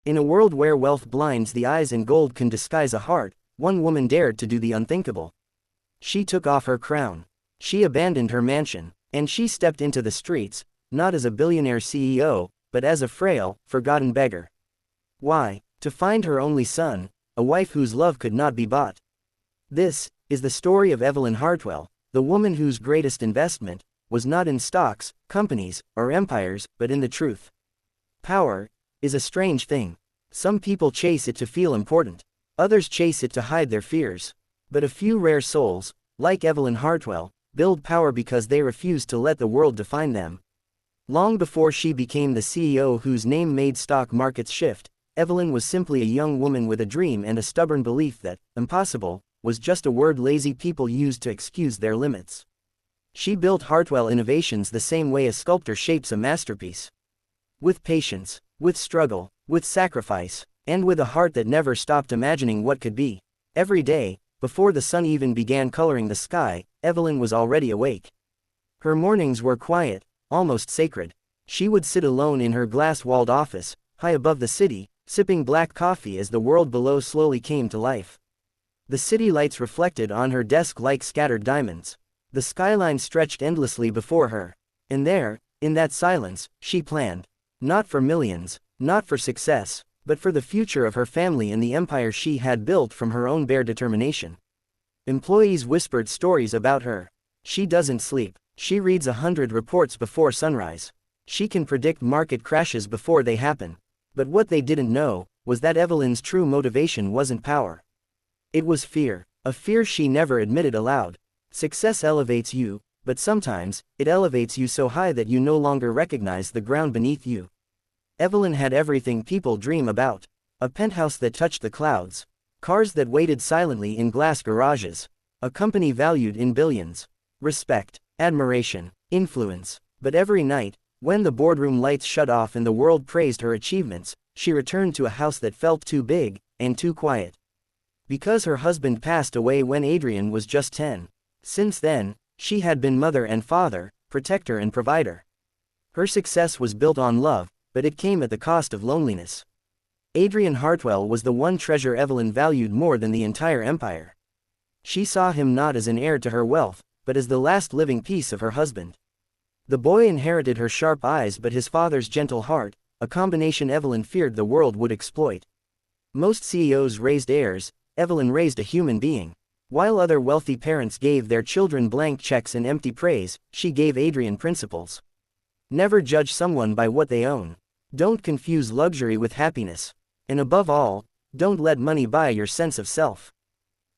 In a world where wealth blinds the eyes and gold can disguise a heart, one woman dared to do the unthinkable. She took off her crown. She abandoned her mansion. And she stepped into the streets, not as a billionaire CEO, but as a frail, forgotten beggar. Why? To find her only son, a wife whose love could not be bought. This is the story of Evelyn Hartwell, the woman whose greatest investment was not in stocks, companies, or empires, but in the truth. Power is a strange thing. Some people chase it to feel important. Others chase it to hide their fears. But a few rare souls, like Evelyn Hartwell, build power because they refuse to let the world define them. Long before she became the CEO whose name made stock markets shift, Evelyn was simply a young woman with a dream and a stubborn belief that impossible was just a word lazy people used to excuse their limits. She built Hartwell Innovations the same way a sculptor shapes a masterpiece. With patience, with struggle, with sacrifice, and with a heart that never stopped imagining what could be. Every day, before the sun even began coloring the sky, Evelyn was already awake. Her mornings were quiet, almost sacred. She would sit alone in her glass-walled office, high above the city, sipping black coffee as the world below slowly came to life. The city lights reflected on her desk like scattered diamonds. The skyline stretched endlessly before her. And there, in that silence, she planned. Not for millions, not for success, but for the future of her family and the empire she had built from her own bare determination. Employees whispered stories about her. She doesn't sleep. She reads 100 reports before sunrise. She can predict market crashes before they happen. But what they didn't know was that Evelyn's true motivation wasn't power. It was fear, a fear she never admitted aloud. Success elevates you, but sometimes, it elevates you so high that you no longer recognize the ground beneath you. Evelyn had everything people dream about. A penthouse that touched the clouds. Cars that waited silently in glass garages. A company valued in billions. Respect, admiration, influence. But every night, when the boardroom lights shut off and the world praised her achievements, she returned to a house that felt too big, and too quiet. Because her husband passed away when Adrian was just 10. Since then, she had been mother and father, protector and provider. Her success was built on love, but it came at the cost of loneliness. Adrian Hartwell was the one treasure Evelyn valued more than the entire empire. She saw him not as an heir to her wealth, but as the last living piece of her husband. The boy inherited her sharp eyes but his father's gentle heart, a combination Evelyn feared the world would exploit. Most CEOs raised heirs, Evelyn raised a human being. While other wealthy parents gave their children blank checks and empty praise, she gave Adrian principles. Never judge someone by what they own. Don't confuse luxury with happiness. And above all, don't let money buy your sense of self.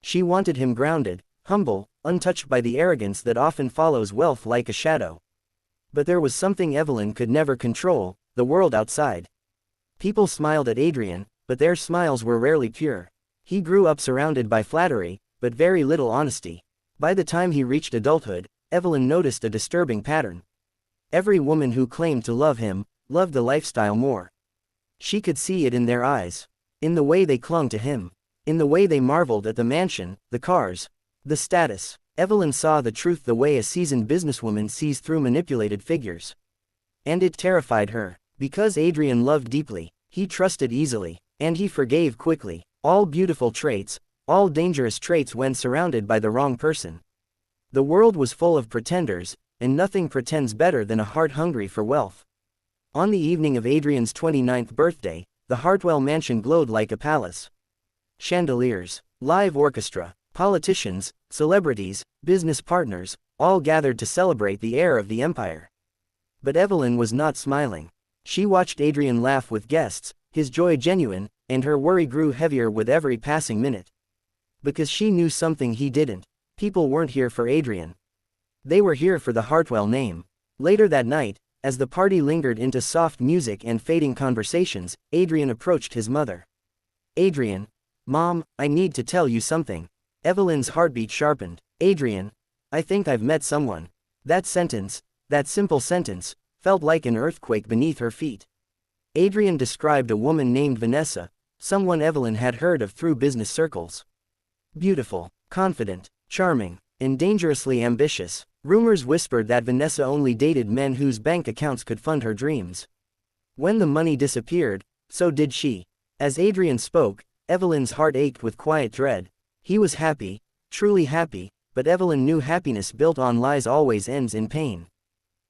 She wanted him grounded, humble, untouched by the arrogance that often follows wealth like a shadow. But there was something Evelyn could never control, the world outside. People smiled at Adrian, but their smiles were rarely pure. He grew up surrounded by flattery, but very little honesty. By the time he reached adulthood, Evelyn noticed a disturbing pattern. Every woman who claimed to love him, loved the lifestyle more. She could see it in their eyes. In the way they clung to him. In the way they marveled at the mansion, the cars, the status. Evelyn saw the truth the way a seasoned businesswoman sees through manipulated figures. And it terrified her. Because Adrian loved deeply, he trusted easily, and he forgave quickly. All beautiful traits, all dangerous traits when surrounded by the wrong person. The world was full of pretenders, and nothing pretends better than a heart hungry for wealth. On the evening of Adrian's 29th birthday, the Hartwell mansion glowed like a palace. Chandeliers, live orchestra, politicians, celebrities, business partners, all gathered to celebrate the heir of the empire. But Evelyn was not smiling. She watched Adrian laugh with guests, his joy genuine, and her worry grew heavier with every passing minute. Because she knew something he didn't. People weren't here for Adrian. They were here for the Hartwell name. Later that night, as the party lingered into soft music and fading conversations, Adrian approached his mother. "Adrian, Mom, I need to tell you something." Evelyn's heartbeat sharpened. "Adrian, I think I've met someone." That sentence, that simple sentence, felt like an earthquake beneath her feet. Adrian described a woman named Vanessa, someone Evelyn had heard of through business circles. Beautiful, confident, charming, and dangerously ambitious. Rumors whispered that Vanessa only dated men whose bank accounts could fund her dreams. When the money disappeared, so did she. As Adrian spoke, Evelyn's heart ached with quiet dread. He was happy, truly happy, but Evelyn knew happiness built on lies always ends in pain.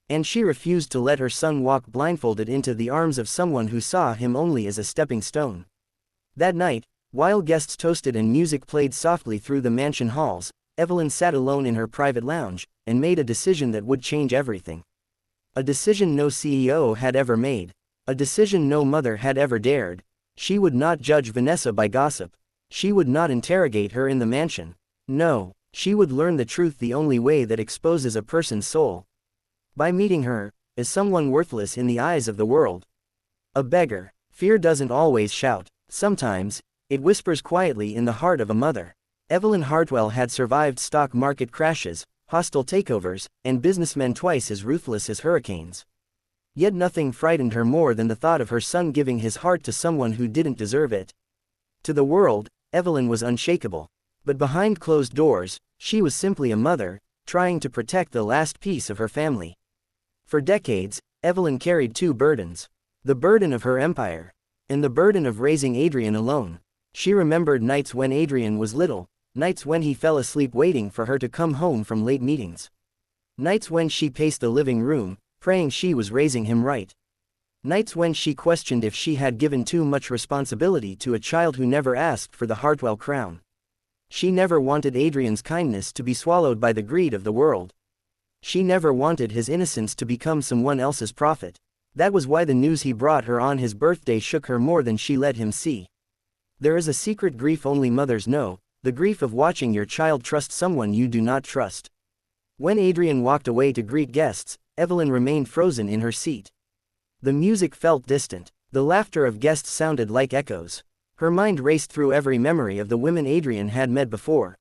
And she refused to let her son walk blindfolded into the arms of someone who saw him only as a stepping stone. That night, while guests toasted and music played softly through the mansion halls, Evelyn sat alone in her private lounge, and made a decision that would change everything. A decision no CEO had ever made. A decision no mother had ever dared. She would not judge Vanessa by gossip. She would not interrogate her in the mansion. No, she would learn the truth the only way that exposes a person's soul. By meeting her, as someone worthless in the eyes of the world. A beggar. Fear doesn't always shout. Sometimes, it whispers quietly in the heart of a mother. Evelyn Hartwell had survived stock market crashes, hostile takeovers, and businessmen twice as ruthless as hurricanes. Yet nothing frightened her more than the thought of her son giving his heart to someone who didn't deserve it. To the world, Evelyn was unshakable. But behind closed doors, she was simply a mother, trying to protect the last piece of her family. For decades, Evelyn carried two burdens. The burden of her empire, and the burden of raising Adrian alone. She remembered nights when Adrian was little, nights when he fell asleep waiting for her to come home from late meetings. Nights when she paced the living room, praying she was raising him right. Nights when she questioned if she had given too much responsibility to a child who never asked for the Hartwell crown. She never wanted Adrian's kindness to be swallowed by the greed of the world. She never wanted his innocence to become someone else's profit. That was why the news he brought her on his birthday shook her more than she let him see. There is a secret grief only mothers know, the grief of watching your child trust someone you do not trust. When Adrian walked away to greet guests, Evelyn remained frozen in her seat. The music felt distant. The laughter of guests sounded like echoes. Her mind raced through every memory of the women Adrian had met before.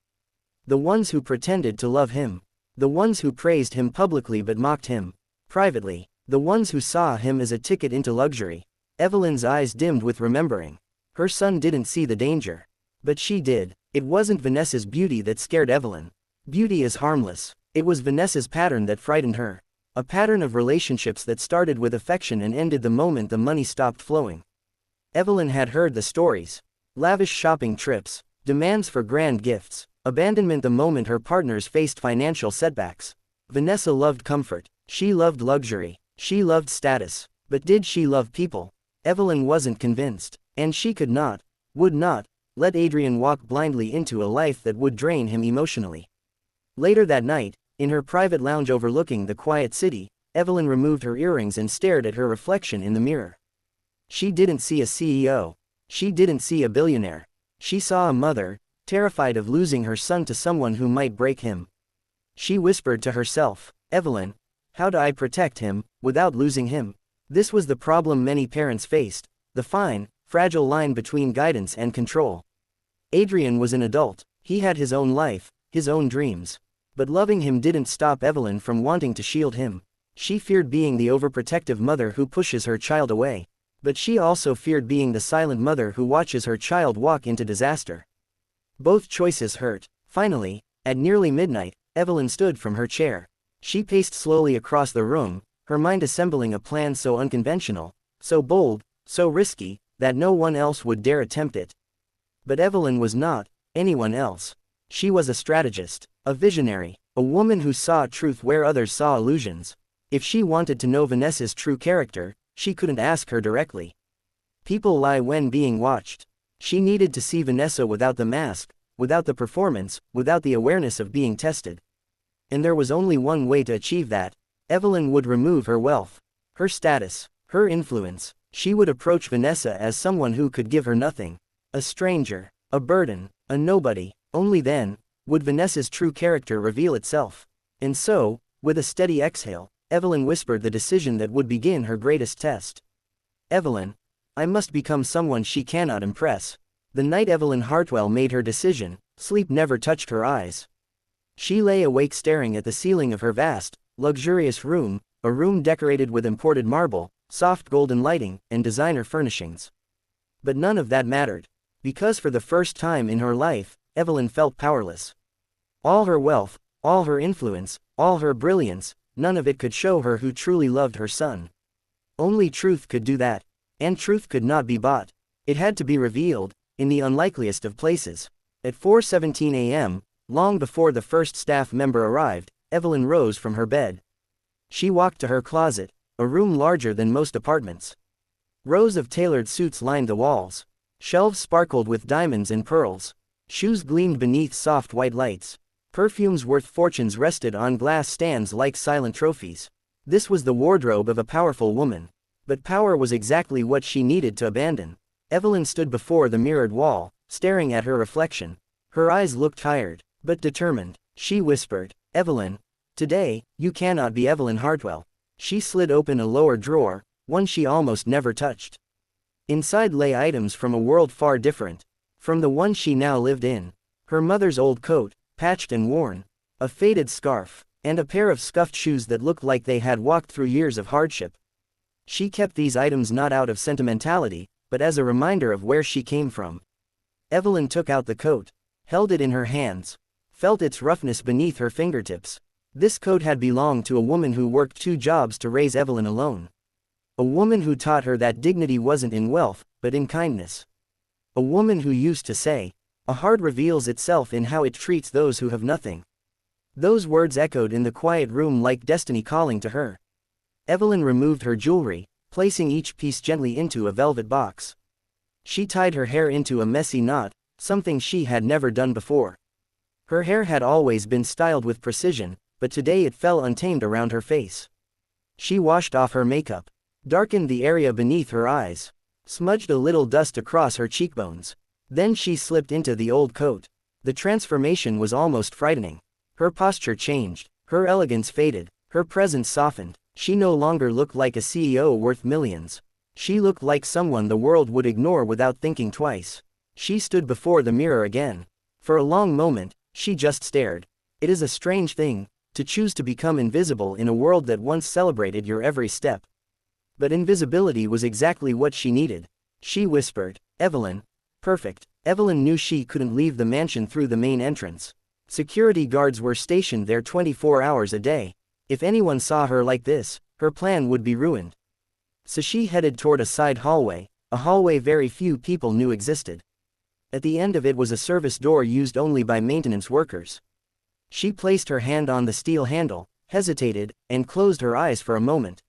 The ones who pretended to love him. The ones who praised him publicly but mocked him privately. The ones who saw him as a ticket into luxury. Evelyn's eyes dimmed with remembering. Her son didn't see the danger. But she did. It wasn't Vanessa's beauty that scared Evelyn. Beauty is harmless. It was Vanessa's pattern that frightened her. A pattern of relationships that started with affection and ended the moment the money stopped flowing. Evelyn had heard the stories. Lavish shopping trips, demands for grand gifts, abandonment the moment her partners faced financial setbacks. Vanessa loved comfort. She loved luxury. She loved status. But did she love people? Evelyn wasn't convinced. And she could not, would not, let Adrian walk blindly into a life that would drain him emotionally. Later that night, in her private lounge overlooking the quiet city, Evelyn removed her earrings and stared at her reflection in the mirror. She didn't see a CEO. She didn't see a billionaire. She saw a mother, terrified of losing her son to someone who might break him. She whispered to herself, "Evelyn, how do I protect him, without losing him?" This was the problem many parents faced, the fine, fragile line between guidance and control. Adrian was an adult. He had his own life, his own dreams. But loving him didn't stop Evelyn from wanting to shield him. She feared being the overprotective mother who pushes her child away. But she also feared being the silent mother who watches her child walk into disaster. Both choices hurt. Finally, at nearly midnight, Evelyn stood from her chair. She paced slowly across the room, her mind assembling a plan so unconventional, so bold, so risky, that no one else would dare attempt it. But Evelyn was not anyone else. She was a strategist, a visionary, a woman who saw truth where others saw illusions. If she wanted to know Vanessa's true character, she couldn't ask her directly. People lie when being watched. She needed to see Vanessa without the mask, without the performance, without the awareness of being tested. And there was only one way to achieve that. Evelyn would remove her wealth, her status, her influence. She would approach Vanessa as someone who could give her nothing. A stranger, a burden, a nobody. Only then would Vanessa's true character reveal itself. And so, with a steady exhale, Evelyn whispered the decision that would begin her greatest test. "Evelyn, I must become someone she cannot impress." The night Evelyn Hartwell made her decision, sleep never touched her eyes. She lay awake staring at the ceiling of her vast, luxurious room, a room decorated with imported marble, soft golden lighting, and designer furnishings. But none of that mattered. Because for the first time in her life, Evelyn felt powerless. All her wealth, all her influence, all her brilliance, none of it could show her who truly loved her son. Only truth could do that. And truth could not be bought. It had to be revealed, in the unlikeliest of places. At 4:17 a.m., long before the first staff member arrived, Evelyn rose from her bed. She walked to her closet, a room larger than most apartments. Rows of tailored suits lined the walls. Shelves sparkled with diamonds and pearls. Shoes gleamed beneath soft white lights. Perfumes worth fortunes rested on glass stands like silent trophies. This was the wardrobe of a powerful woman. But power was exactly what she needed to abandon. Evelyn stood before the mirrored wall, staring at her reflection. Her eyes looked tired, but determined. She whispered, "Evelyn, today, you cannot be Evelyn Hartwell." She slid open a lower drawer, one she almost never touched. Inside lay items from a world far different from the one she now lived in. Her mother's old coat, patched and worn, a faded scarf, and a pair of scuffed shoes that looked like they had walked through years of hardship. She kept these items not out of sentimentality, but as a reminder of where she came from. Evelyn took out the coat, held it in her hands, felt its roughness beneath her fingertips. This coat had belonged to a woman who worked 2 jobs to raise Evelyn alone. A woman who taught her that dignity wasn't in wealth, but in kindness. A woman who used to say, "A heart reveals itself in how it treats those who have nothing." Those words echoed in the quiet room like destiny calling to her. Evelyn removed her jewelry, placing each piece gently into a velvet box. She tied her hair into a messy knot, something she had never done before. Her hair had always been styled with precision, but today it fell untamed around her face. She washed off her makeup, darkened the area beneath her eyes, smudged a little dust across her cheekbones. Then she slipped into the old coat. The transformation was almost frightening. Her posture changed, her elegance faded, her presence softened. She no longer looked like a CEO worth millions. She looked like someone the world would ignore without thinking twice. She stood before the mirror again. For a long moment, she just stared. It is a strange thing, to choose to become invisible in a world that once celebrated your every step. But invisibility was exactly what she needed. She whispered, "Evelyn." Perfect. Evelyn knew she couldn't leave the mansion through the main entrance. Security guards were stationed there 24 hours a day. If anyone saw her like this, her plan would be ruined. So she headed toward a side hallway, a hallway very few people knew existed. At the end of it was a service door used only by maintenance workers. She placed her hand on the steel handle, hesitated, and closed her eyes for a moment.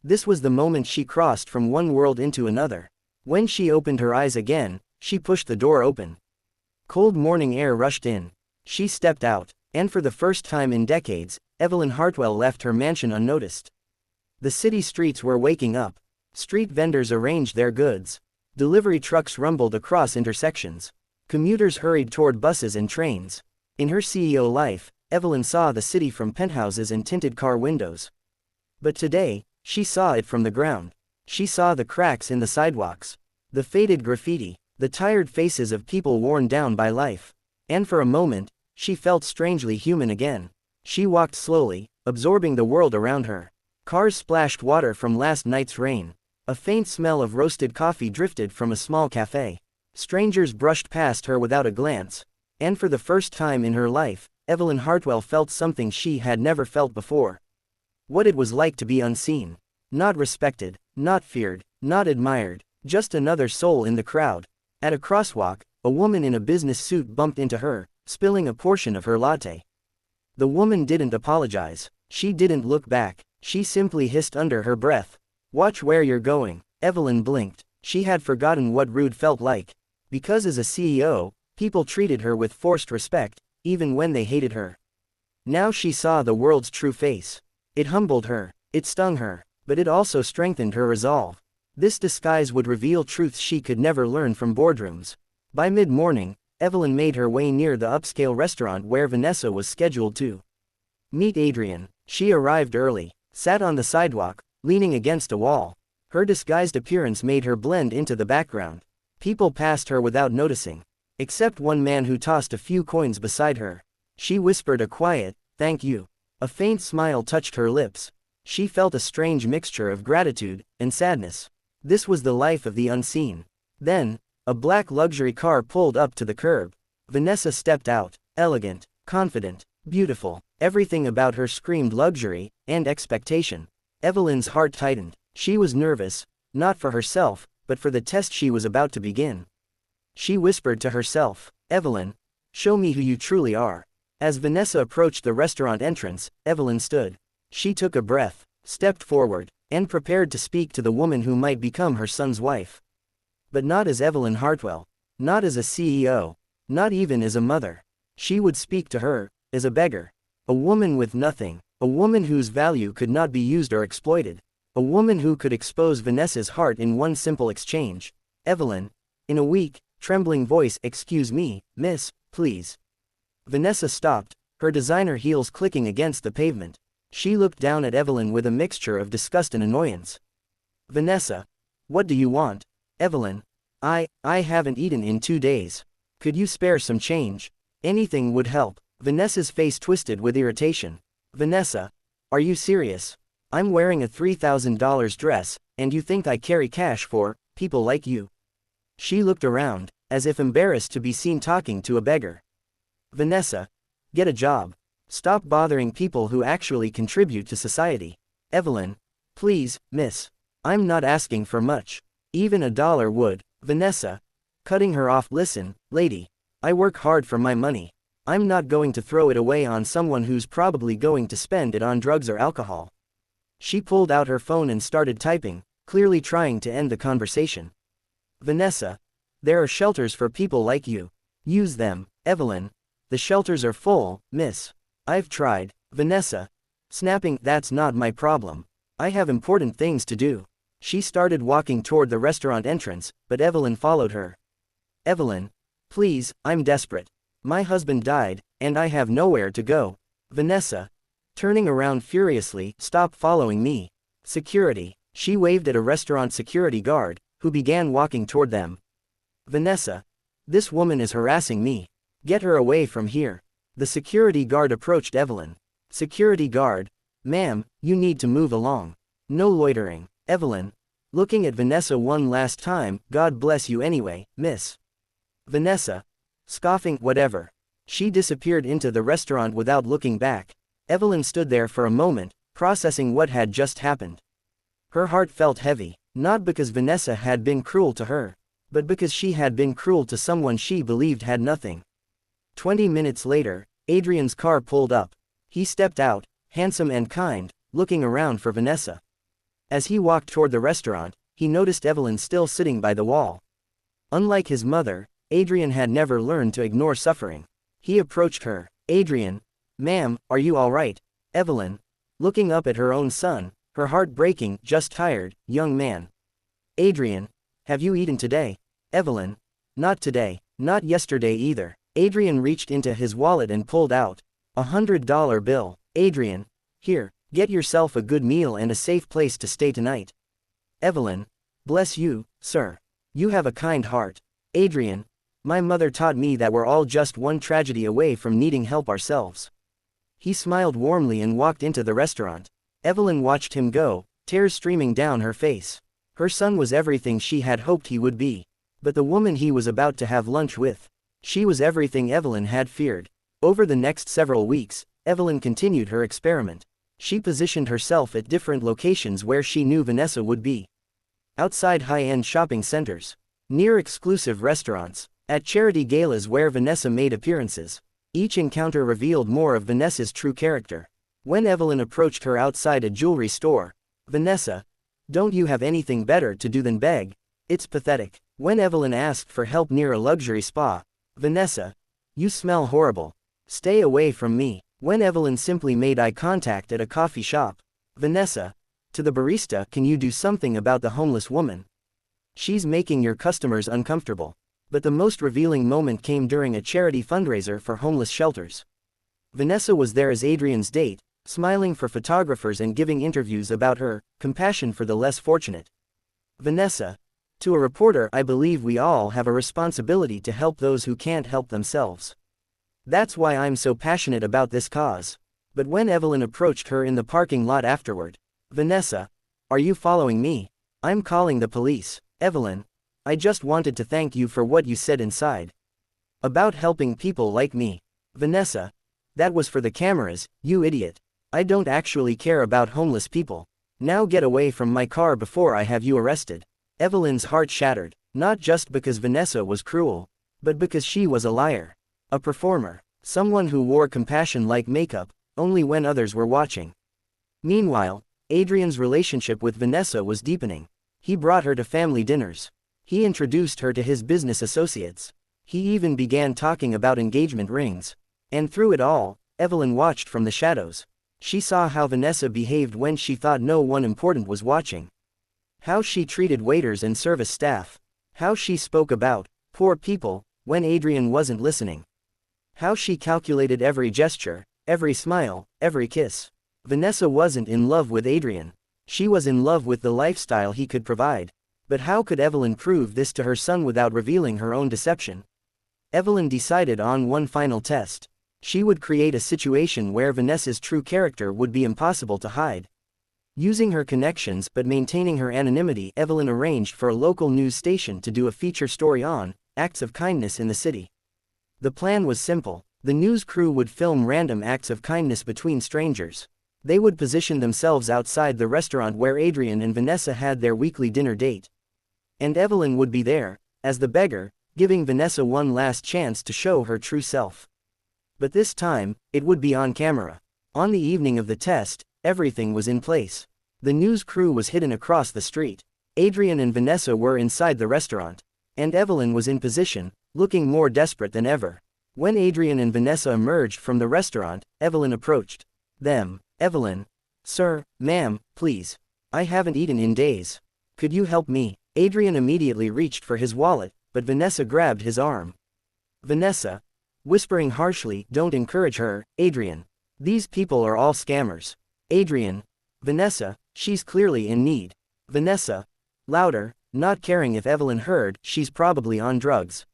This was the moment she crossed from one world into another. When she opened her eyes again, she pushed the door open. Cold morning air rushed in. She stepped out, and for the first time in decades, Evelyn Hartwell left her mansion unnoticed. The city streets were waking up. Street vendors arranged their goods. Delivery trucks rumbled across intersections. Commuters hurried toward buses and trains. In her CEO life, Evelyn saw the city from penthouses and tinted car windows. But today, she saw it from the ground. She saw the cracks in the sidewalks, the faded graffiti, the tired faces of people worn down by life. And for a moment, she felt strangely human again. She walked slowly, absorbing the world around her. Cars splashed water from last night's rain. A faint smell of roasted coffee drifted from a small cafe. Strangers brushed past her without a glance. And for the first time in her life, Evelyn Hartwell felt something she had never felt before. What it was like to be unseen. Not respected, not feared, not admired, just another soul in the crowd. At a crosswalk, a woman in a business suit bumped into her, spilling a portion of her latte. The woman didn't apologize. She didn't look back. She simply hissed under her breath, "Watch where you're going." Evelyn blinked. She had forgotten what rude felt like. Because as a CEO, people treated her with forced respect, even when they hated her. Now she saw the world's true face. It humbled her, it stung her, but it also strengthened her resolve. This disguise would reveal truths she could never learn from boardrooms. By mid-morning, Evelyn made her way near the upscale restaurant where Vanessa was scheduled to meet Adrian. She arrived early, sat on the sidewalk, leaning against a wall. Her disguised appearance made her blend into the background. People passed her without noticing, except one man who tossed a few coins beside her. She whispered a quiet, "Thank you." A faint smile touched her lips. She felt a strange mixture of gratitude and sadness. This was the life of the unseen. Then, a black luxury car pulled up to the curb. Vanessa stepped out, elegant, confident, beautiful. Everything about her screamed luxury and expectation. Evelyn's heart tightened. She was nervous, not for herself, but for the test she was about to begin. She whispered to herself, Evelyn, show me who you truly are. As Vanessa approached the restaurant entrance, Evelyn stood. She took a breath, stepped forward, and prepared to speak to the woman who might become her son's wife. But not as Evelyn Hartwell, not as a CEO, not even as a mother. She would speak to her, as a beggar. A woman with nothing, a woman whose value could not be used or exploited. A woman who could expose Vanessa's heart in one simple exchange. Evelyn, in a weak, trembling voice, excuse me, miss, please. Vanessa stopped, her designer heels clicking against the pavement. She looked down at Evelyn with a mixture of disgust and annoyance. Vanessa, what do you want? Evelyn, I haven't eaten in 2 days. Could you spare some change? Anything would help. Vanessa's face twisted with irritation. Vanessa, are you serious? I'm wearing a $3,000 dress, and you think I carry cash for people like you? She looked around, as if embarrassed to be seen talking to a beggar. Vanessa, get a job. Stop bothering people who actually contribute to society. Evelyn, please, miss. I'm not asking for much. Even $1 would. Vanessa, cutting her off, listen, lady. I work hard for my money. I'm not going to throw it away on someone who's probably going to spend it on drugs or alcohol. She pulled out her phone and started typing, clearly trying to end the conversation. Vanessa, there are shelters for people like you. Use them. Evelyn, the shelters are full, miss. I've tried. Vanessa, snapping, that's not my problem. I have important things to do. She started walking toward the restaurant entrance, but Evelyn followed her. Evelyn, please, I'm desperate. My husband died, and I have nowhere to go. Vanessa, turning around furiously, stop following me. Security. She waved at a restaurant security guard, who began walking toward them. Vanessa, this woman is harassing me. Get her away from here. The security guard approached Evelyn. Security guard, ma'am, you need to move along. No loitering. Evelyn, looking at Vanessa one last time, God bless you anyway, miss. Vanessa, scoffing, whatever. She disappeared into the restaurant without looking back. Evelyn stood there for a moment, processing what had just happened. Her heart felt heavy, not because Vanessa had been cruel to her, but because she had been cruel to someone she believed had nothing. 20 minutes later, Adrian's car pulled up. He stepped out, handsome and kind, looking around for Vanessa. As he walked toward the restaurant, he noticed Evelyn still sitting by the wall. Unlike his mother, Adrian had never learned to ignore suffering. He approached her. Adrian, ma'am, are you all right? Evelyn, looking up at her own son, her heart breaking, just tired, young man. Adrian, have you eaten today? Evelyn, not today, not yesterday either. Adrian reached into his wallet and pulled out a $100 bill. Adrian, here, get yourself a good meal and a safe place to stay tonight. Evelyn, bless you, sir. You have a kind heart. Adrian, my mother taught me that we're all just one tragedy away from needing help ourselves. He smiled warmly and walked into the restaurant. Evelyn watched him go, tears streaming down her face. Her son was everything she had hoped he would be. But the woman he was about to have lunch with, she was everything Evelyn had feared. Over the next several weeks, Evelyn continued her experiment. She positioned herself at different locations where she knew Vanessa would be. Outside high-end shopping centers, near exclusive restaurants, at charity galas where Vanessa made appearances. Each encounter revealed more of Vanessa's true character. When Evelyn approached her outside a jewelry store, Vanessa, don't you have anything better to do than beg? It's pathetic. When Evelyn asked for help near a luxury spa, Vanessa, you smell horrible. Stay away from me. When Evelyn simply made eye contact at a coffee shop, Vanessa, to the barista, can you do something about the homeless woman? She's making your customers uncomfortable. But the most revealing moment came during a charity fundraiser for homeless shelters. Vanessa was there as Adrian's date, smiling for photographers and giving interviews about her compassion for the less fortunate. Vanessa, to a reporter, I believe we all have a responsibility to help those who can't help themselves. That's why I'm so passionate about this cause. But when Evelyn approached her in the parking lot afterward, Vanessa, are you following me? I'm calling the police. Evelyn, I just wanted to thank you for what you said inside. About helping people like me. Vanessa, that was for the cameras, you idiot. I don't actually care about homeless people. Now get away from my car before I have you arrested. Evelyn's heart shattered, not just because Vanessa was cruel, but because she was a liar. A performer. Someone who wore compassion like makeup, only when others were watching. Meanwhile, Adrian's relationship with Vanessa was deepening. He brought her to family dinners. He introduced her to his business associates. He even began talking about engagement rings. And through it all, Evelyn watched from the shadows. She saw how Vanessa behaved when she thought no one important was watching. How she treated waiters and service staff. How she spoke about poor people when Adrian wasn't listening. How she calculated every gesture, every smile, every kiss. Vanessa wasn't in love with Adrian. She was in love with the lifestyle he could provide. But how could Evelyn prove this to her son without revealing her own deception? Evelyn decided on one final test. She would create a situation where Vanessa's true character would be impossible to hide. Using her connections but maintaining her anonymity, Evelyn arranged for a local news station to do a feature story on acts of kindness in the city. The plan was simple. The news crew would film random acts of kindness between strangers. They would position themselves outside the restaurant where Adrian and Vanessa had their weekly dinner date. And Evelyn would be there, as the beggar, giving Vanessa one last chance to show her true self. But this time, it would be on camera. On the evening of the test, everything was in place. The news crew was hidden across the street. Adrian and Vanessa were inside the restaurant. And Evelyn was in position, looking more desperate than ever. When Adrian and Vanessa emerged from the restaurant, Evelyn approached them. Evelyn. Sir, ma'am, please. I haven't eaten in days. Could you help me? Adrian immediately reached for his wallet, but Vanessa grabbed his arm. Vanessa. Whispering harshly, don't encourage her, Adrian. These people are all scammers. Adrian. Vanessa, she's clearly in need. Vanessa. Louder, not caring if Evelyn heard, she's probably on drugs.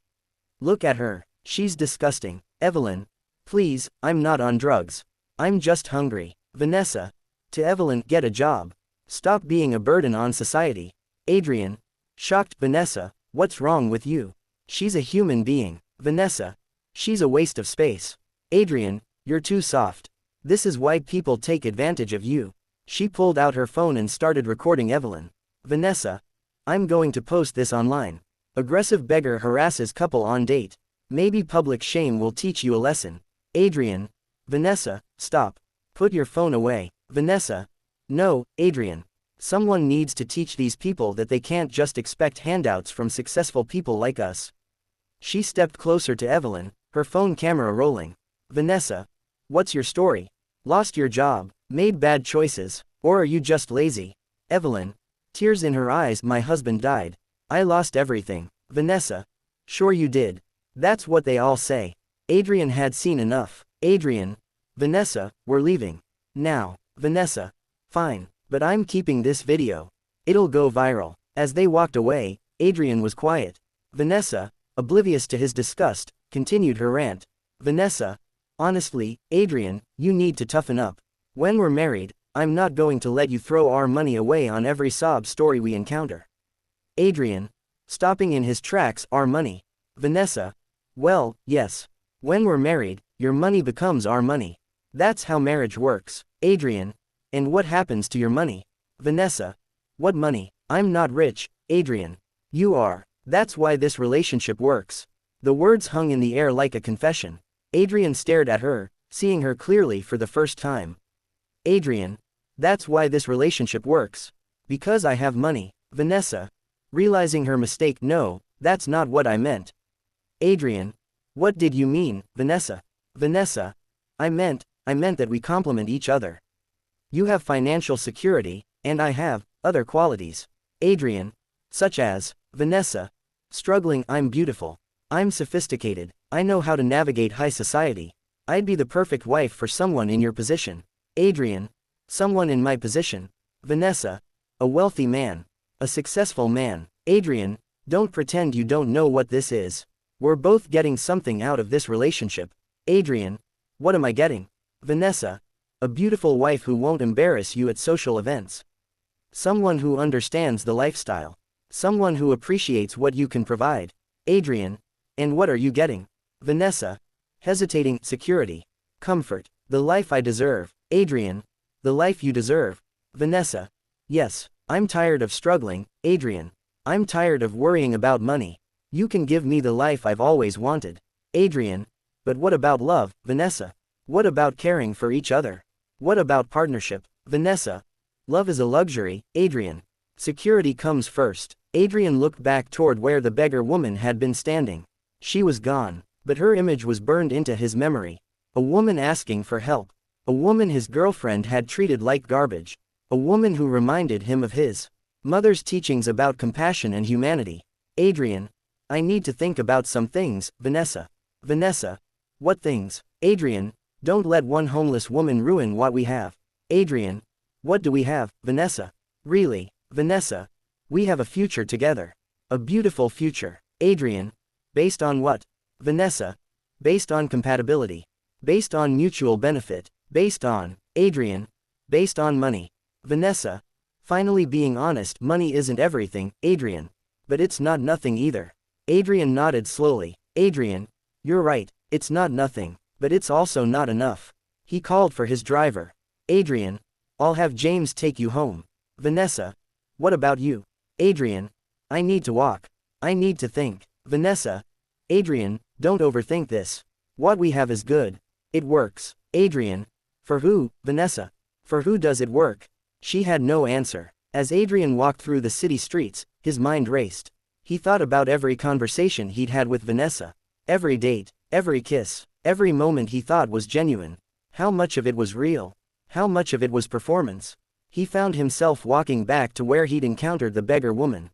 Look at her. She's disgusting. Evelyn. Please, I'm not on drugs. I'm just hungry. Vanessa. To Evelyn, get a job. Stop being a burden on society. Adrian. Shocked. Vanessa, what's wrong with you? She's a human being. Vanessa. She's a waste of space. Adrian, you're too soft. This is why people take advantage of you. She pulled out her phone and started recording Evelyn. Vanessa. I'm going to post this online. Aggressive beggar harasses couple on date. Maybe public shame will teach you a lesson. Adrian. Vanessa, stop. Put your phone away. Vanessa. No, Adrian. Someone needs to teach these people that they can't just expect handouts from successful people like us. She stepped closer to Evelyn, her phone camera rolling. Vanessa. What's your story? Lost your job, made bad choices, or are you just lazy? Evelyn. Tears in her eyes. My husband died. I lost everything. Vanessa. Sure you did. That's what they all say. Adrian had seen enough. Adrian. Vanessa, we're leaving. Now. Vanessa. Fine, but I'm keeping this video. It'll go viral. As they walked away, Adrian was quiet. Vanessa, oblivious to his disgust, continued her rant. Vanessa. Honestly, Adrian, you need to toughen up. When we're married, I'm not going to let you throw our money away on every sob story we encounter. Adrian. Stopping in his tracks. Our money. Vanessa. Well, yes. When we're married, your money becomes our money. That's how marriage works. Adrian. And what happens to your money? Vanessa. What money? I'm not rich, Adrian. You are. That's why this relationship works. The words hung in the air like a confession. Adrian stared at her, seeing her clearly for the first time. Adrian. That's why this relationship works. Because I have money. Vanessa. Realizing her mistake. No, that's not what I meant. Adrian. What did you mean, Vanessa? Vanessa. I meant that we complement each other. You have financial security, and I have other qualities. Adrian. Such as? Vanessa. Struggling. I'm beautiful. I'm sophisticated. I know how to navigate high society. I'd be the perfect wife for someone in your position. Adrian. Someone in my position. Vanessa. A wealthy man. A successful man. Adrian. Don't pretend you don't know what this is. We're both getting something out of this relationship. Adrian. What am I getting? Vanessa. A beautiful wife who won't embarrass you at social events. Someone who understands the lifestyle. Someone who appreciates what you can provide. Adrian. And what are you getting? Vanessa. Hesitating. Security. Comfort. The life I deserve. Adrian. The life you deserve. Vanessa. Yes, I'm tired of struggling, Adrian. I'm tired of worrying about money. You can give me the life I've always wanted. Adrian. But what about love, Vanessa? What about caring for each other? What about partnership, Vanessa? Love is a luxury, Adrian. Security comes first. Adrian looked back toward where the beggar woman had been standing. She was gone, but her image was burned into his memory. A woman asking for help. A woman his girlfriend had treated like garbage. A woman who reminded him of his mother's teachings about compassion and humanity. Adrian. I need to think about some things, Vanessa. Vanessa. What things? Adrian. Don't let one homeless woman ruin what we have. Adrian. What do we have, Vanessa? Really, Vanessa? We have a future together. A beautiful future. Adrian. Based on what? Vanessa. Based on compatibility. Based on mutual benefit. Based on, Adrian. Based on money. Vanessa. Finally being honest, money isn't everything, Adrian. But it's not nothing either. Adrian nodded slowly. Adrian. You're right, it's not nothing, but it's also not enough. He called for his driver. Adrian. I'll have James take you home. Vanessa. What about you? Adrian. I need to walk. I need to think. Vanessa. Adrian, don't overthink this. What we have is good. It works. Adrian. For who, Vanessa? For who does it work? She had no answer. As Adrian walked through the city streets, his mind raced. He thought about every conversation he'd had with Vanessa. Every date, every kiss, every moment he thought was genuine. How much of it was real? How much of it was performance? He found himself walking back to where he'd encountered the beggar woman.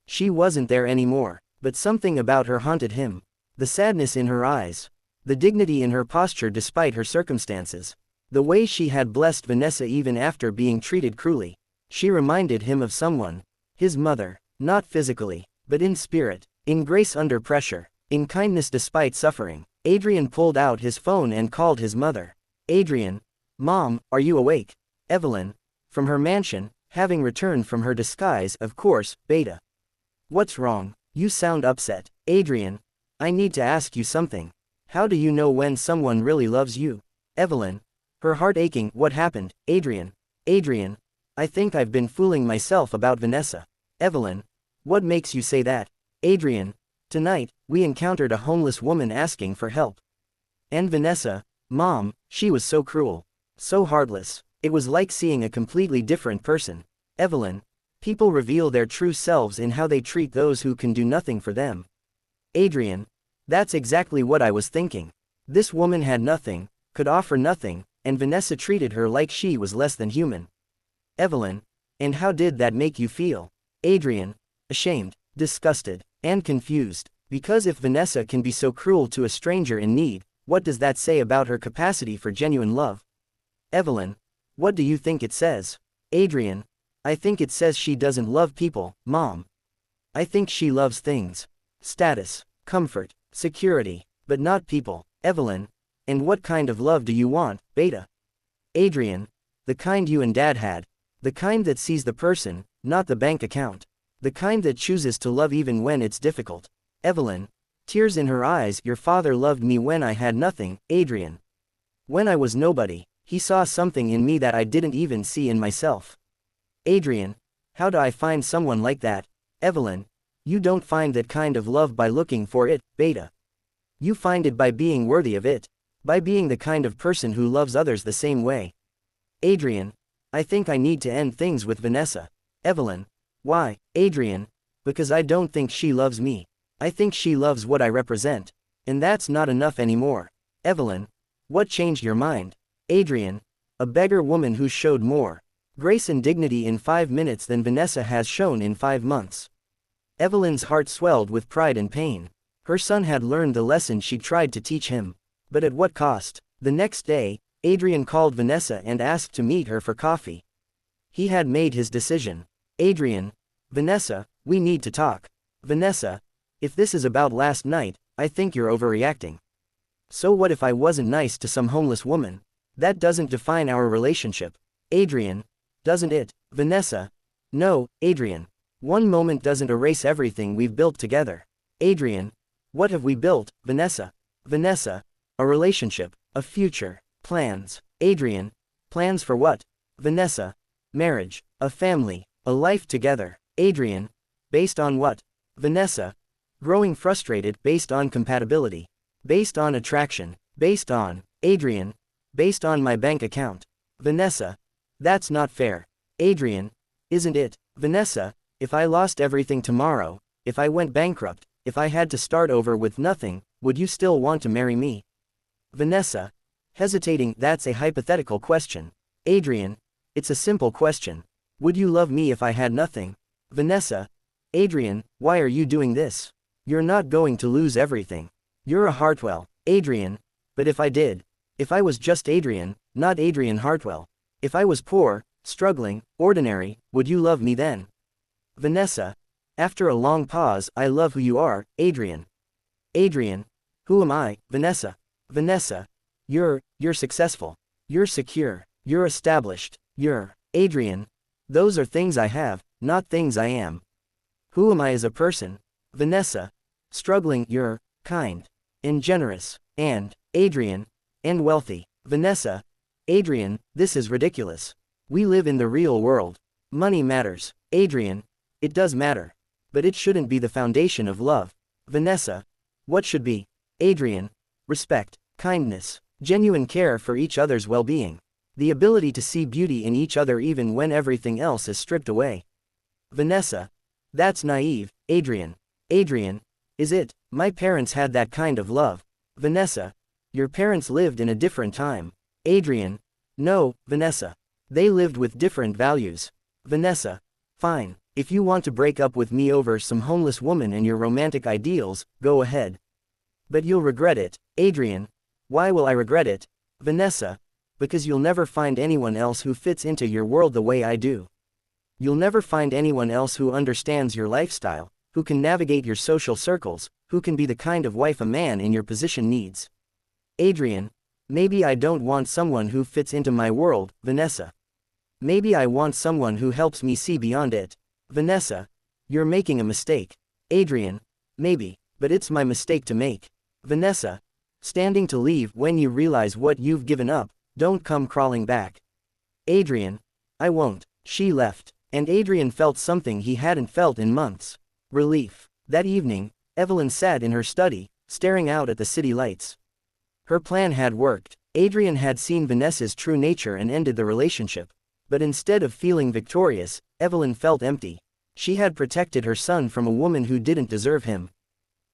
She wasn't there anymore, but something about her haunted him. The sadness in her eyes. The dignity in her posture despite her circumstances. The way she had blessed Vanessa even after being treated cruelly. She reminded him of someone. His mother. Not physically, but in spirit. In grace under pressure. In kindness despite suffering. Adrian pulled out his phone and called his mother. Adrian. Mom, are you awake? Evelyn. From her mansion, having returned from her disguise, of course, Beta. What's wrong? You sound upset. Adrian. I need to ask you something. How do you know when someone really loves you? Evelyn. Her heart aching. What happened, Adrian? Adrian. I think I've been fooling myself about Vanessa. Evelyn. What makes you say that? Adrian. Tonight, we encountered a homeless woman asking for help. And Vanessa, Mom, she was so cruel. So heartless. It was like seeing a completely different person. Evelyn. People reveal their true selves in how they treat those who can do nothing for them. Adrian. That's exactly what I was thinking. This woman had nothing, could offer nothing, and Vanessa treated her like she was less than human. Evelyn. And how did that make you feel? Adrian. Ashamed, disgusted, and confused. Because if Vanessa can be so cruel to a stranger in need, what does that say about her capacity for genuine love? Evelyn. What do you think it says? Adrian. I think it says she doesn't love people, Mom. I think she loves things. Status, comfort, security, but not people. Evelyn. And what kind of love do you want, Beta? Adrian. The kind you and Dad had. The kind that sees the person, not the bank account. The kind that chooses to love even when it's difficult. Evelyn. Tears in her eyes. Your father loved me when I had nothing, Adrian. When I was nobody, he saw something in me that I didn't even see in myself. Adrian. How do I find someone like that? Evelyn. You don't find that kind of love by looking for it, Beta. You find it by being worthy of it. By being the kind of person who loves others the same way. Adrian. I think I need to end things with Vanessa. Evelyn. Why, Adrian? Because I don't think she loves me. I think she loves what I represent. And that's not enough anymore. Evelyn. What changed your mind? Adrian. A beggar woman who showed more grace and dignity in 5 minutes than Vanessa has shown in 5 months. Evelyn's heart swelled with pride and pain. Her son had learned the lesson she tried to teach him. But at what cost? The next day, Adrian called Vanessa and asked to meet her for coffee. He had made his decision. Adrian. Vanessa, we need to talk. Vanessa. If this is about last night, I think you're overreacting. So what if I wasn't nice to some homeless woman? That doesn't define our relationship. Adrian. Doesn't it, Vanessa? No, Adrian. One moment doesn't erase everything we've built together. Adrian. What have we built, Vanessa? Vanessa. A relationship, a future, plans. Adrian. Plans for what? Vanessa. Marriage, a family, a life together. Adrian. Based on what? Vanessa. Growing frustrated, based on compatibility. Based on attraction. Based on, Adrian. Based on my bank account. Vanessa. That's not fair. Adrian. Isn't it? Vanessa. If I lost everything tomorrow, if I went bankrupt, if I had to start over with nothing, would you still want to marry me? Vanessa. Hesitating, that's a hypothetical question. Adrian. It's a simple question. Would you love me if I had nothing? Vanessa. Adrian, why are you doing this? You're not going to lose everything. You're a Hartwell. Adrian. But if I did? If I was just Adrian, not Adrian Hartwell. If I was poor, struggling, ordinary, would you love me then? Vanessa. After a long pause, I love who you are, Adrian. Adrian. Who am I, Vanessa? Vanessa. You're successful. You're secure. You're established. You're, Adrian. Those are things I have, not things I am. Who am I as a person? Vanessa. Struggling, you're, kind, and generous, and, Adrian, and wealthy. Vanessa. Adrian, this is ridiculous. We live in the real world. Money matters. Adrian. It does matter. But it shouldn't be the foundation of love. Vanessa. What should be? Adrian. Respect, kindness, genuine care for each other's well-being. The ability to see beauty in each other even when everything else is stripped away. Vanessa. That's naive, Adrian. Adrian. Is it? My parents had that kind of love. Vanessa. Your parents lived in a different time. Adrian. No, Vanessa. They lived with different values. Vanessa. Fine. If you want to break up with me over some homeless woman and your romantic ideals, go ahead. But you'll regret it, Adrian. Why will I regret it? Vanessa. Because you'll never find anyone else who fits into your world the way I do. You'll never find anyone else who understands your lifestyle, who can navigate your social circles, who can be the kind of wife a man in your position needs. Adrian. Maybe I don't want someone who fits into my world, Vanessa. Maybe I want someone who helps me see beyond it. Vanessa. You're making a mistake. Adrian. Maybe, but it's my mistake to make. Vanessa. Standing to leave when you realize what you've given up, don't come crawling back. Adrian. I won't. She left, and Adrian felt something he hadn't felt in months. Relief. That evening, Evelyn sat in her study, staring out at the city lights. Her plan had worked. Adrian had seen Vanessa's true nature and ended the relationship. But instead of feeling victorious, Evelyn felt empty. She had protected her son from a woman who didn't deserve him.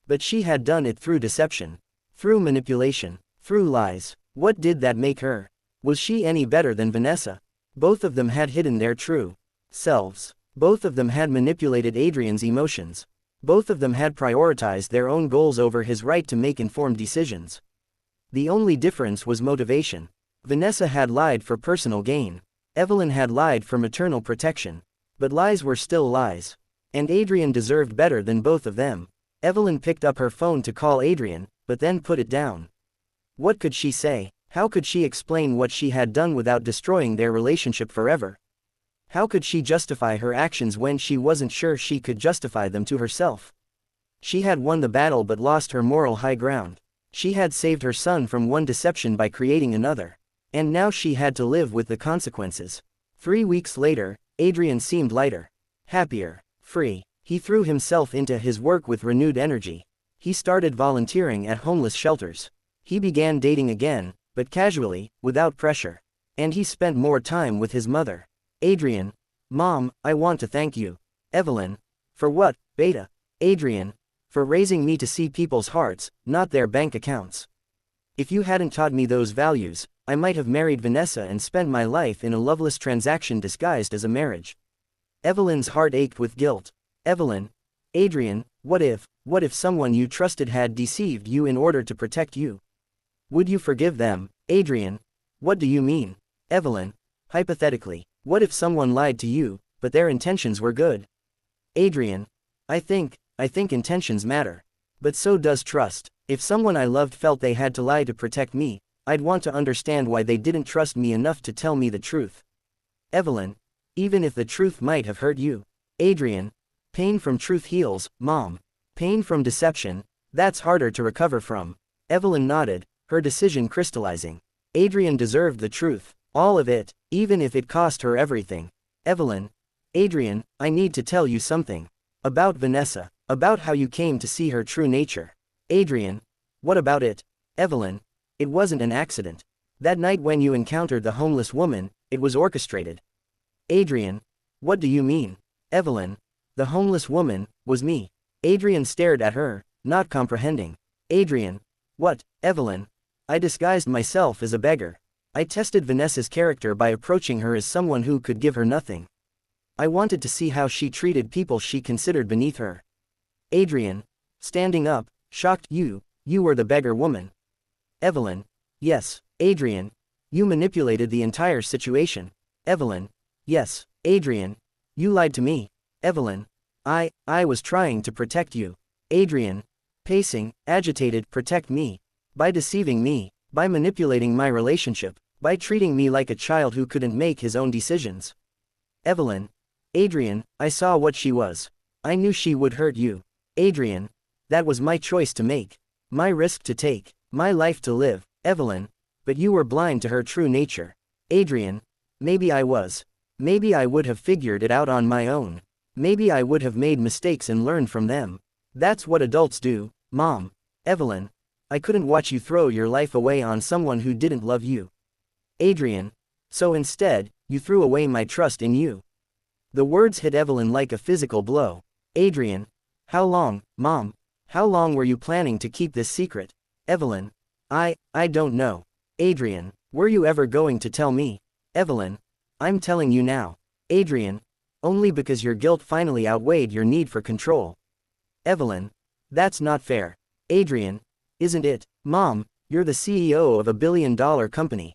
But she had done it through deception. Through manipulation. Through lies. What did that make her? Was she any better than Vanessa? Both of them had hidden their true selves. Both of them had manipulated Adrian's emotions. Both of them had prioritized their own goals over his right to make informed decisions. The only difference was motivation. Vanessa had lied for personal gain. Evelyn had lied for maternal protection. But lies were still lies. And Adrian deserved better than both of them. Evelyn picked up her phone to call Adrian, but then put it down. What could she say? How could she explain what she had done without destroying their relationship forever? How could she justify her actions when she wasn't sure she could justify them to herself? She had won the battle but lost her moral high ground. She had saved her son from one deception by creating another. And now she had to live with the consequences. 3 weeks later, Adrian seemed lighter, happier, free. He threw himself into his work with renewed energy. He started volunteering at homeless shelters. He began dating again, but casually, without pressure. And he spent more time with his mother. Adrian. Mom, I want to thank you. Evelyn. For what, Beta? Adrian. For raising me to see people's hearts, not their bank accounts. If you hadn't taught me those values, I might have married Vanessa and spent my life in a loveless transaction disguised as a marriage. Evelyn's heart ached with guilt. Evelyn. Adrian, what if someone you trusted had deceived you in order to protect you? Would you forgive them, Adrian? What do you mean? Evelyn. Hypothetically, what if someone lied to you, but their intentions were good? Adrian. I think intentions matter. But so does trust. If someone I loved felt they had to lie to protect me, I'd want to understand why they didn't trust me enough to tell me the truth. Evelyn. Even if the truth might have hurt you. Adrian. Pain from truth heals, Mom. Pain from deception, that's harder to recover from. Evelyn nodded, her decision crystallizing. Adrian deserved the truth, all of it, even if it cost her everything. Evelyn. Adrian, I need to tell you something. About Vanessa. About how you came to see her true nature. Adrian. What about it? Evelyn. It wasn't an accident. That night when you encountered the homeless woman, it was orchestrated. Adrian. What do you mean? Evelyn. The homeless woman was me. Adrian stared at her, not comprehending. Adrian. What, Evelyn? I disguised myself as a beggar. I tested Vanessa's character by approaching her as someone who could give her nothing. I wanted to see how she treated people she considered beneath her. Adrian. Standing up, shocked. You were the beggar woman. Evelyn. Yes, Adrian. You manipulated the entire situation. Evelyn. Yes, Adrian. You lied to me. Evelyn. I was trying to protect you. Adrian. Pacing, agitated. Protect me. By deceiving me, by manipulating my relationship, by treating me like a child who couldn't make his own decisions. Evelyn. Adrian, I saw what she was. I knew she would hurt you. Adrian. That was my choice to make. My risk to take. My life to live. Evelyn. But you were blind to her true nature. Adrian. Maybe I was. Maybe I would have figured it out on my own. Maybe I would have made mistakes and learned from them. That's what adults do, Mom. Evelyn. I couldn't watch you throw your life away on someone who didn't love you. Adrian. So instead, you threw away my trust in you. The words hit Evelyn like a physical blow. Adrian. How long, Mom? How long were you planning to keep this secret? Evelyn. I don't know. Adrian. Were you ever going to tell me? Evelyn. I'm telling you now. Adrian. Only because your guilt finally outweighed your need for control. Evelyn. That's not fair. Adrian. Isn't it? Mom, you're the CEO of a billion-dollar company.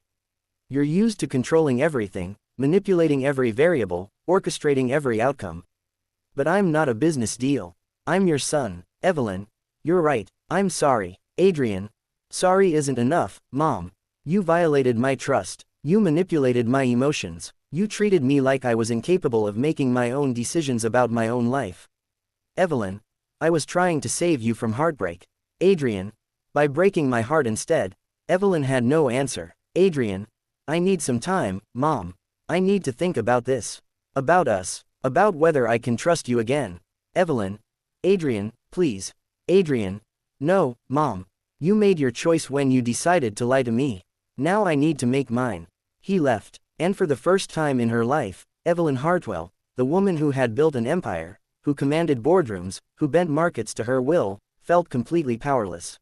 You're used to controlling everything, manipulating every variable, orchestrating every outcome. But I'm not a business deal. I'm your son. Evelyn. You're right. I'm sorry. Adrian. Sorry isn't enough, Mom. You violated my trust. You manipulated my emotions. You treated me like I was incapable of making my own decisions about my own life. Evelyn. I was trying to save you from heartbreak. Adrian. By breaking my heart instead. Evelyn had no answer. Adrian. I need some time, Mom. I need to think about this. About us. About whether I can trust you again. Evelyn. Adrian, please. Adrian. No, Mom. You made your choice when you decided to lie to me. Now I need to make mine. He left. And for the first time in her life, Evelyn Hartwell, the woman who had built an empire, who commanded boardrooms, who bent markets to her will, felt completely powerless.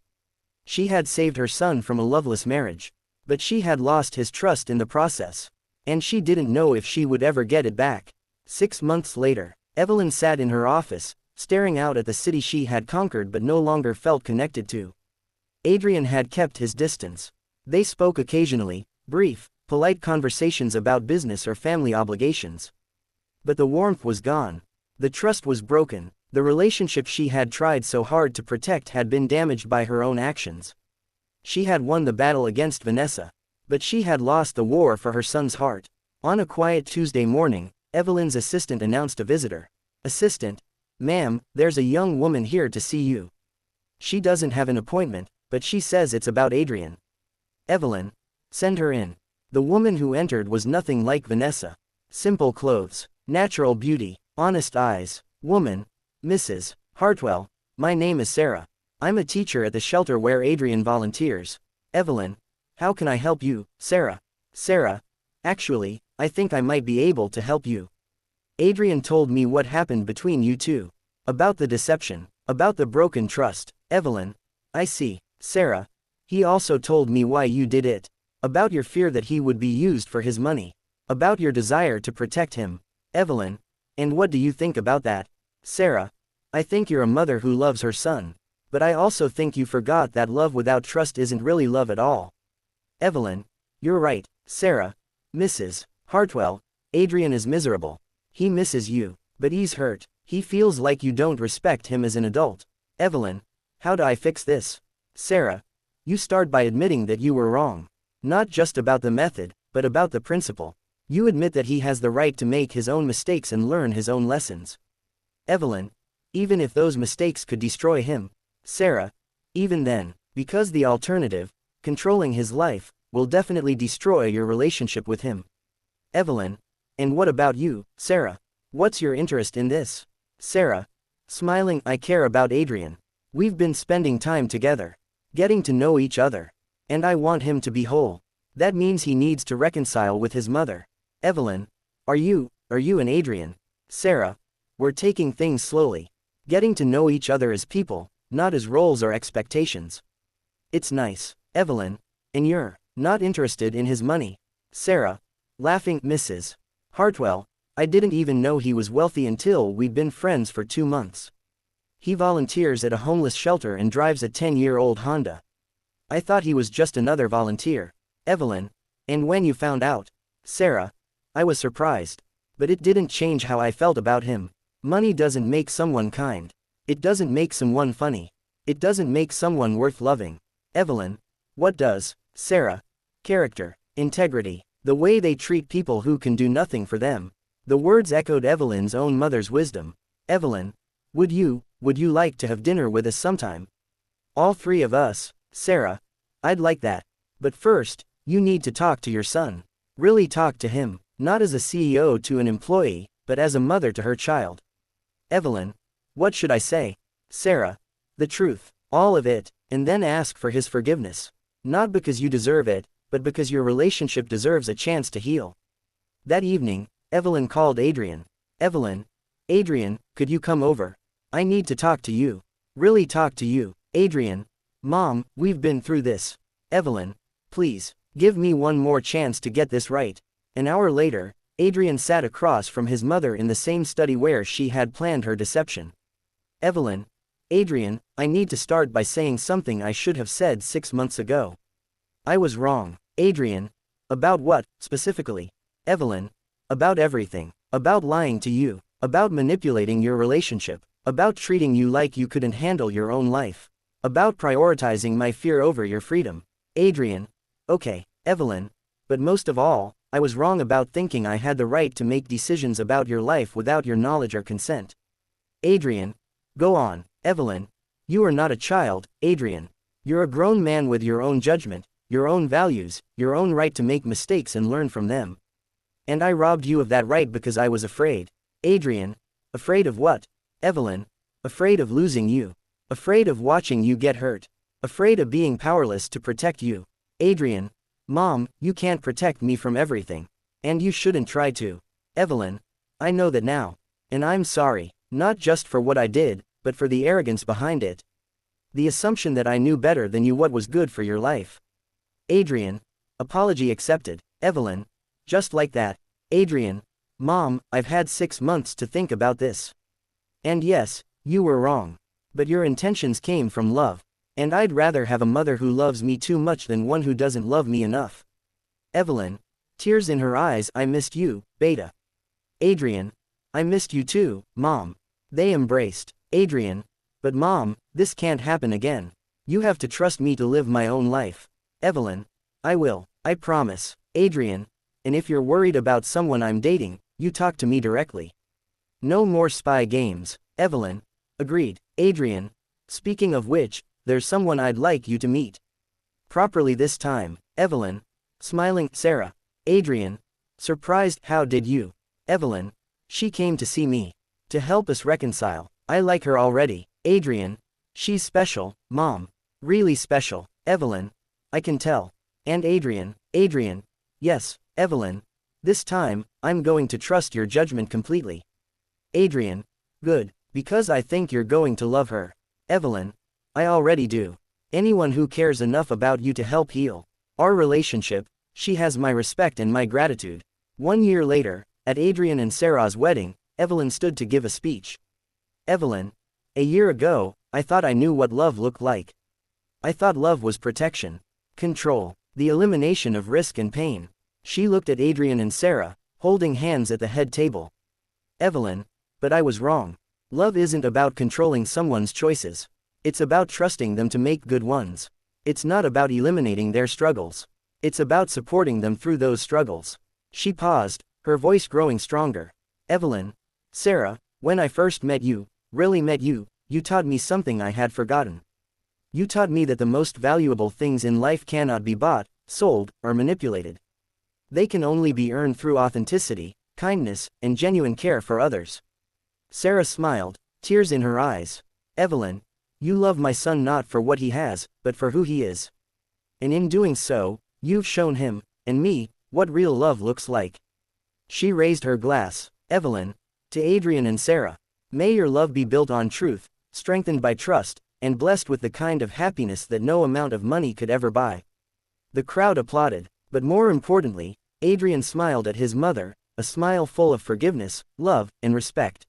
She had saved her son from a loveless marriage. But she had lost his trust in the process. And she didn't know if she would ever get it back. 6 months later, Evelyn sat in her office, staring out at the city she had conquered but no longer felt connected to. Adrian had kept his distance. They spoke occasionally, brief, polite conversations about business or family obligations. But the warmth was gone. The trust was broken. The relationship she had tried so hard to protect had been damaged by her own actions. She had won the battle against Vanessa. But she had lost the war for her son's heart. On a quiet Tuesday morning, Evelyn's assistant announced a visitor. Assistant. Ma'am, there's a young woman here to see you. She doesn't have an appointment, but she says it's about Adrian. Evelyn. Send her in. The woman who entered was nothing like Vanessa. Simple clothes. Natural beauty. Honest eyes. Woman. Mrs. Hartwell. My name is Sarah. I'm a teacher at the shelter where Adrian volunteers. Evelyn. How can I help you, Sarah? Sarah. Actually, I think I might be able to help you. Adrian told me what happened between you two. About the deception. About the broken trust. Evelyn. I see. Sarah. He also told me why you did it. About your fear that he would be used for his money. About your desire to protect him. Evelyn. And what do you think about that? Sarah. I think you're a mother who loves her son. But I also think you forgot that love without trust isn't really love at all. Evelyn. You're right, Sarah. Mrs. Hartwell. Adrian is miserable. He misses you, but he's hurt. He feels like you don't respect him as an adult. Evelyn. How do I fix this? Sarah. You start by admitting that you were wrong. Not just about the method, but about the principle. You admit that he has the right to make his own mistakes and learn his own lessons. Evelyn. Even if those mistakes could destroy him. Sarah. Even then, because the alternative, controlling his life, will definitely destroy your relationship with him. Evelyn. And what about you, Sarah? What's your interest in this? Sarah. Smiling, I care about Adrian. We've been spending time together. Getting to know each other. And I want him to be whole. That means he needs to reconcile with his mother. Evelyn. Are you and Adrian? Sarah. We're taking things slowly. Getting to know each other as people, not as roles or expectations. It's nice. Evelyn. And you're not interested in his money. Sarah. Laughing, Mrs. Hartwell. I didn't even know he was wealthy until we'd been friends for 2 months. He volunteers at a homeless shelter and drives a 10-year-old Honda. I thought he was just another volunteer. Evelyn. And when you found out? Sarah. I was surprised. But it didn't change how I felt about him. Money doesn't make someone kind. It doesn't make someone funny. It doesn't make someone worth loving. Evelyn. What does? Sarah. Character. Integrity. The way they treat people who can do nothing for them. The words echoed Evelyn's own mother's wisdom. Evelyn. Would you like to have dinner with us sometime? All 3 of us. Sarah. I'd like that. But first, you need to talk to your son. Really talk to him, not as a CEO to an employee, but as a mother to her child. Evelyn. What should I say? Sarah. The truth. All of it, and then ask for his forgiveness. Not because you deserve it, but because your relationship deserves a chance to heal. That evening, Evelyn called Adrian. Evelyn. Adrian, could you come over? I need to talk to you. Really talk to you. Adrian. Mom, we've been through this. Evelyn. Please, give me one more chance to get this right. An hour later, Adrian sat across from his mother in the same study where she had planned her deception. Evelyn. Adrian, I need to start by saying something I should have said 6 months ago. I was wrong. Adrian. About what, specifically? Evelyn. About everything. About lying to you. About manipulating your relationship. About treating you like you couldn't handle your own life. About prioritizing my fear over your freedom. Adrian. Okay, Evelyn. But most of all, I was wrong about thinking I had the right to make decisions about your life without your knowledge or consent. Adrian. Go on, Evelyn. You are not a child, Adrian. You're a grown man with your own judgment, your own values, your own right to make mistakes and learn from them. And I robbed you of that right because I was afraid. Adrian. Afraid of what? Evelyn. Afraid of losing you. Afraid of watching you get hurt. Afraid of being powerless to protect you. Adrian. Mom, you can't protect me from everything. And you shouldn't try to. Evelyn. I know that now. And I'm sorry, not just for what I did, but for the arrogance behind it. The assumption that I knew better than you what was good for your life. Adrian. Apology accepted. Evelyn. Just like that. Adrian. Mom, I've had 6 months to think about this. And yes, you were wrong. But your intentions came from love. And I'd rather have a mother who loves me too much than one who doesn't love me enough. Evelyn. Tears in her eyes. I missed you, Beta. Adrian. I missed you too, Mom. They embraced. Adrian. But Mom, this can't happen again. You have to trust me to live my own life. Evelyn. I will, I promise. Adrian. And if you're worried about someone I'm dating, you talk to me directly. No more spy games. Evelyn. Agreed. Adrian. Speaking of which, there's someone I'd like you to meet. Properly this time. Evelyn. Smiling. Sarah. Adrian. Surprised. How did you? Evelyn. She came to see me. To help us reconcile. I like her already. Adrian. She's special, Mom. Really special. Evelyn. I can tell. And Adrian. Adrian. Yes, Evelyn. This time, I'm going to trust your judgment completely. Adrian. Good, because I think you're going to love her. Evelyn. I already do. Anyone who cares enough about you to help heal our relationship, she has my respect and my gratitude. 1 year later, at Adrian and Sarah's wedding, Evelyn stood to give a speech. Evelyn. A year ago, I thought I knew what love looked like. I thought love was protection, control, the elimination of risk and pain. She looked at Adrian and Sarah, holding hands at the head table. Evelyn. But I was wrong. Love isn't about controlling someone's choices. It's about trusting them to make good ones. It's not about eliminating their struggles. It's about supporting them through those struggles. She paused, her voice growing stronger. Evelyn. Sarah, when I first met you, really met you, you taught me something I had forgotten. You taught me that the most valuable things in life cannot be bought, sold, or manipulated. They can only be earned through authenticity, kindness, and genuine care for others. Sarah smiled, tears in her eyes. Evelyn, you love my son not for what he has, but for who he is. And in doing so, you've shown him, and me, what real love looks like. She raised her glass. Evelyn, to Adrian and Sarah. May your love be built on truth, strengthened by trust, and blessed with the kind of happiness that no amount of money could ever buy. The crowd applauded, but more importantly, Adrian smiled at his mother, a smile full of forgiveness, love, and respect.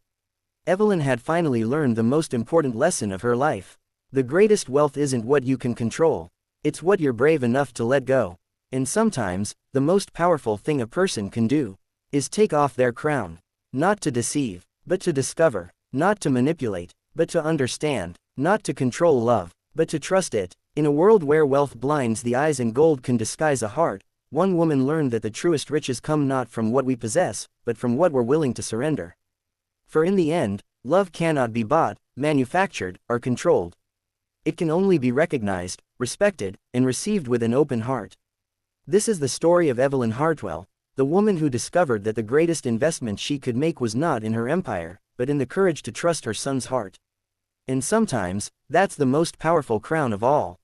Evelyn had finally learned the most important lesson of her life. The greatest wealth isn't what you can control, it's what you're brave enough to let go. And sometimes, the most powerful thing a person can do is take off their crown. Not to deceive, but to discover. Not to manipulate, but to understand. Not to control love, but to trust it. In a world where wealth blinds the eyes and gold can disguise a heart, one woman learned that the truest riches come not from what we possess, but from what we're willing to surrender. For in the end, love cannot be bought, manufactured, or controlled. It can only be recognized, respected, and received with an open heart. This is the story of Evelyn Hartwell, the woman who discovered that the greatest investment she could make was not in her empire, but in the courage to trust her son's heart. And sometimes, that's the most powerful crown of all.